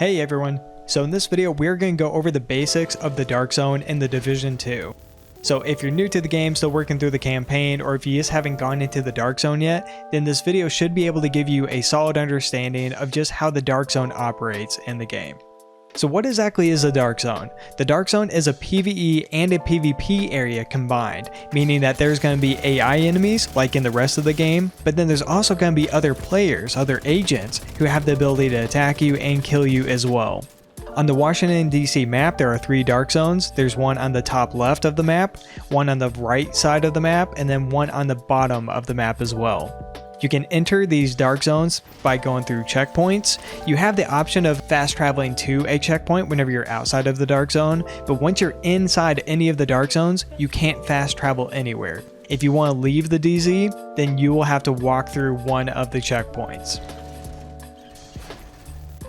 Hey everyone, so in this video we're going to go over the basics of the Dark Zone in the Division 2. So if you're new to the game, still working through the campaign, or if you just haven't gone into the Dark Zone yet, then this video should be able to give you a solid understanding of just how the Dark Zone operates in the game. So what exactly is the Dark Zone? The Dark Zone is a PvE and a PvP area combined, meaning that there's going to be AI enemies like in the rest of the game, but then there's also going to be other players, other agents, who have the ability to attack you and kill you as well. On the Washington DC map, there are 3 Dark Zones. There's one on the top left of the map, one on the right side of the map, and then one on the bottom of the map as well. You can enter these Dark Zones by going through checkpoints. You have the option of fast traveling to a checkpoint whenever you're outside of the Dark Zone, but once you're inside any of the Dark Zones, you can't fast travel anywhere. If you want to leave the DZ, then you will have to walk through one of the checkpoints.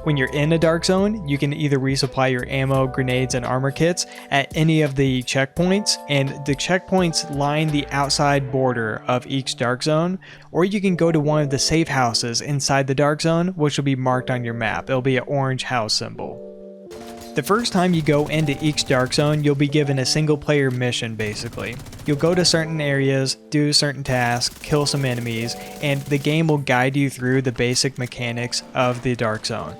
When you're in a Dark Zone, you can either resupply your ammo, grenades, and armor kits at any of the checkpoints, and the checkpoints line the outside border of each Dark Zone, or you can go to one of the safe houses inside the Dark Zone, which will be marked on your map. It'll be an orange house symbol. The first time you go into each Dark Zone, you'll be given a single player mission basically. You'll go to certain areas, do certain tasks, kill some enemies, and the game will guide you through the basic mechanics of the Dark Zone.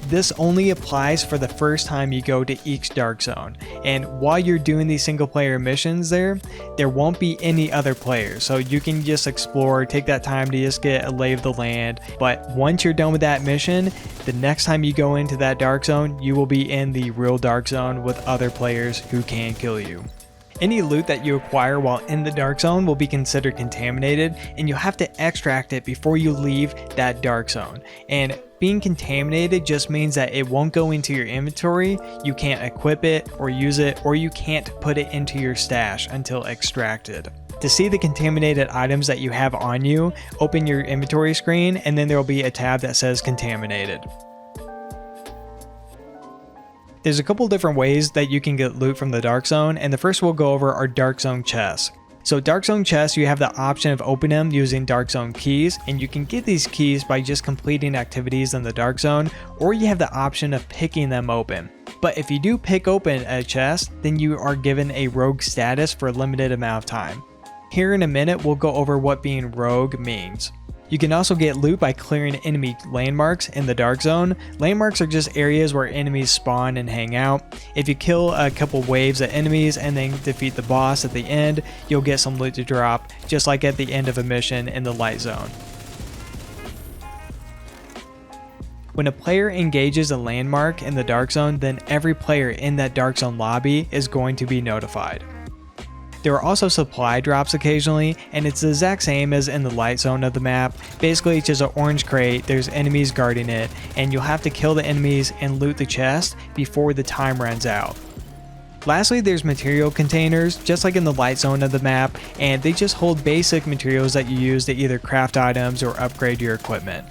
This only applies for the first time you go to each Dark Zone, and while you're doing these single player missions there won't be any other players, so you can just explore, take that time to just get a lay of the land. But once you're done with that mission, the next time you go into that Dark Zone, you will be in the real Dark Zone with other players who can kill you. Any loot that you acquire while in the Dark Zone will be considered contaminated, and you'll have to extract it before you leave that Dark Zone. And being contaminated just means that it won't go into your inventory, you can't equip it or use it, or you can't put it into your stash until extracted. To see the contaminated items that you have on you, open your inventory screen, and then there will be a tab that says contaminated. There's a couple different ways that you can get loot from the Dark Zone, and the first we'll go over are Dark Zone chests. So Dark Zone chests, you have the option of opening them using Dark Zone keys, and you can get these keys by just completing activities in the Dark Zone, or you have the option of picking them open. But if you do pick open a chest, then you are given a rogue status for a limited amount of time. Here in a minute, we'll go over what being rogue means. You can also get loot by clearing enemy landmarks in the Dark Zone. Landmarks are just areas where enemies spawn and hang out. If you kill a couple waves of enemies and then defeat the boss at the end, you'll get some loot to drop, just like at the end of a mission in the Light Zone. When a player engages a landmark in the Dark Zone, then every player in that Dark Zone lobby is going to be notified. There are also supply drops occasionally, and it's the exact same as in the Light Zone of the map. Basically, it's just an orange crate, there's enemies guarding it, and you'll have to kill the enemies and loot the chest before the time runs out. Lastly, there's material containers, just like in the Light Zone of the map, and they just hold basic materials that you use to either craft items or upgrade your equipment.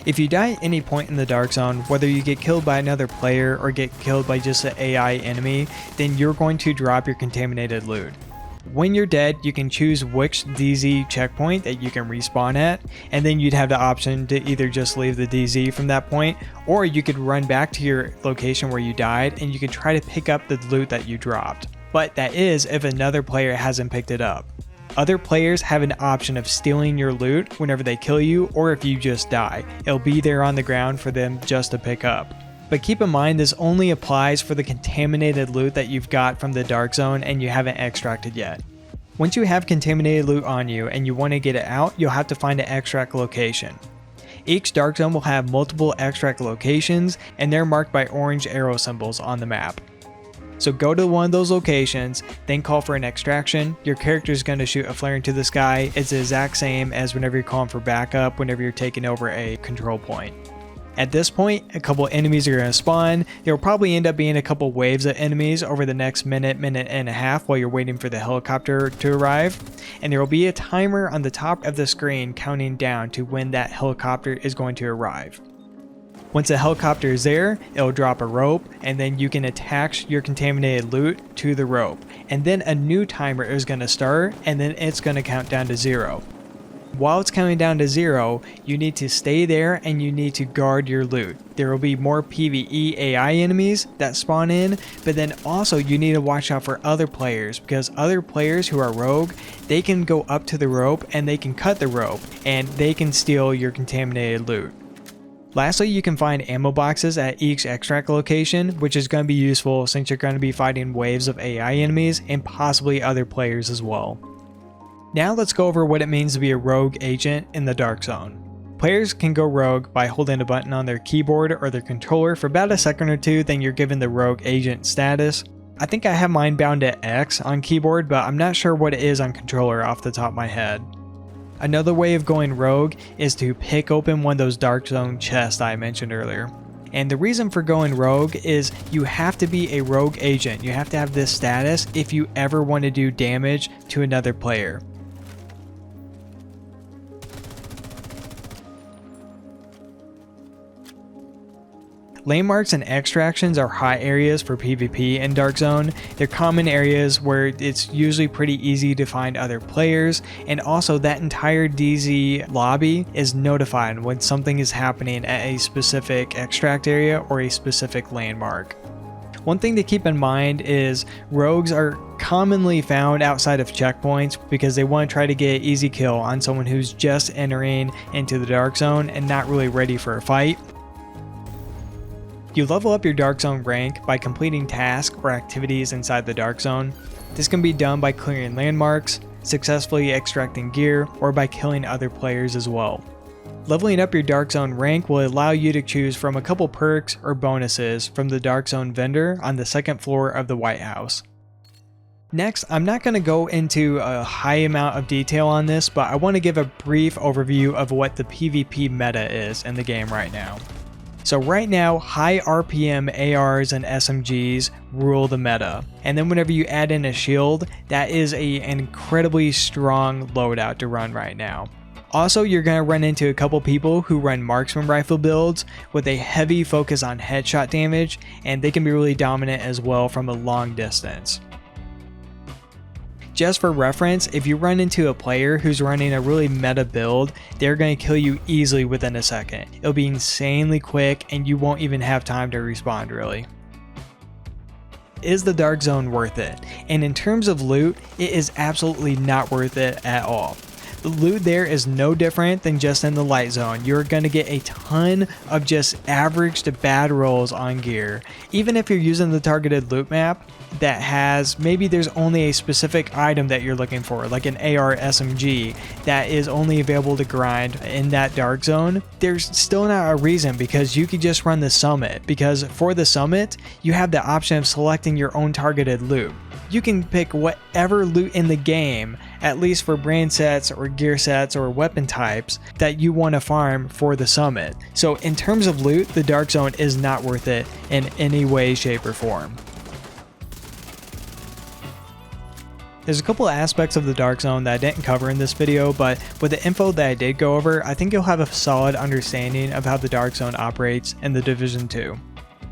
If you die at any point in the Dark Zone, whether you get killed by another player or get killed by just an AI enemy, then you're going to drop your contaminated loot. When you're dead, you can choose which DZ checkpoint that you can respawn at, and then you'd have the option to either just leave the DZ from that point, or you could run back to your location where you died and you could try to pick up the loot that you dropped. But that is if another player hasn't picked it up. Other players have an option of stealing your loot whenever they kill you, or if you just die. It'll be there on the ground for them just to pick up. But keep in mind, this only applies for the contaminated loot that you've got from the Dark Zone and you haven't extracted yet. Once you have contaminated loot on you and you want to get it out, you'll have to find an extract location. Each Dark Zone will have multiple extract locations, and they're marked by orange arrow symbols on the map. So go to one of those locations, then call for an extraction. Your character is going to shoot a flare into the sky. It's the exact same as whenever you're calling for backup, whenever you're taking over a control point. At this point, a couple enemies are going to spawn. There will probably end up being a couple waves of enemies over the next minute and a half while you're waiting for the helicopter to arrive. And there will be a timer on the top of the screen counting down to when that helicopter is going to arrive. Once the helicopter is there, it'll drop a rope, and then you can attach your contaminated loot to the rope. And then a new timer is going to start, and then it's going to count down to 0. While it's counting down to 0, you need to stay there and you need to guard your loot. There will be more PvE AI enemies that spawn in, but then also you need to watch out for other players, because other players who are rogue, they can go up to the rope and they can cut the rope and they can steal your contaminated loot. Lastly, you can find ammo boxes at each extract location, which is going to be useful since you're going to be fighting waves of AI enemies and possibly other players as well. Now let's go over what it means to be a rogue agent in the Dark Zone. Players can go rogue by holding a button on their keyboard or their controller for about a second or two, then you're given the rogue agent status. I think I have mine bound to X on keyboard, but I'm not sure what it is on controller off the top of my head. Another way of going rogue is to pick open one of those Dark Zone chests I mentioned earlier. And the reason for going rogue is you have to be a rogue agent. You have to have this status if you ever want to do damage to another player. Landmarks and extractions are hot areas for PvP in Dark Zone. They're common areas where it's usually pretty easy to find other players, and also that entire DZ lobby is notified when something is happening at a specific extract area or a specific landmark. One thing to keep in mind is rogues are commonly found outside of checkpoints because they want to try to get an easy kill on someone who's just entering into the Dark Zone and not really ready for a fight. You level up your Dark Zone rank by completing tasks or activities inside the Dark Zone. This can be done by clearing landmarks, successfully extracting gear, or by killing other players as well. Leveling up your Dark Zone rank will allow you to choose from a couple perks or bonuses from the Dark Zone vendor on the second floor of the White House. Next, I'm not going to go into a high amount of detail on this, but I want to give a brief overview of what the PvP meta is in the game right now. So right now, high RPM ARs and SMGs rule the meta, and then whenever you add in a shield, that is an incredibly strong loadout to run right now. Also, you're going to run into a couple people who run marksman rifle builds with a heavy focus on headshot damage, and they can be really dominant as well from a long distance. Just for reference, if you run into a player who's running a really meta build, they're going to kill you easily within a second. It'll be insanely quick and you won't even have time to respond really. Is the Dark Zone worth it? And in terms of loot, it is absolutely not worth it at all. The loot there is no different than just in the Light Zone. You're going to get a ton of just average to bad rolls on gear. Even if you're using the targeted loot map that has, maybe there's only a specific item that you're looking for, like an AR SMG that is only available to grind in that Dark Zone, there's still not a reason, because you could just run the summit, because for the summit, you have the option of selecting your own targeted loot. You can pick whatever loot in the game, at least for brand sets or gear sets or weapon types, that you want to farm for the summit. So in terms of loot, the Dark Zone is not worth it in any way, shape, or form. There's a couple aspects of the Dark Zone that I didn't cover in this video, but with the info that I did go over, I think you'll have a solid understanding of how the Dark Zone operates in the Division 2.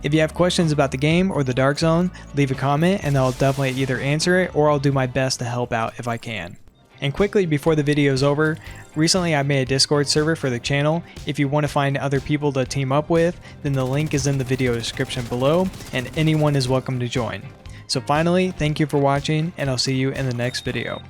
If you have questions about the game or the Dark Zone, leave a comment and I'll definitely either answer it or I'll do my best to help out if I can. And quickly before the video is over, recently I made a Discord server for the channel. If you want to find other people to team up with, then the link is in the video description below and anyone is welcome to join. So finally, thank you for watching and I'll see you in the next video.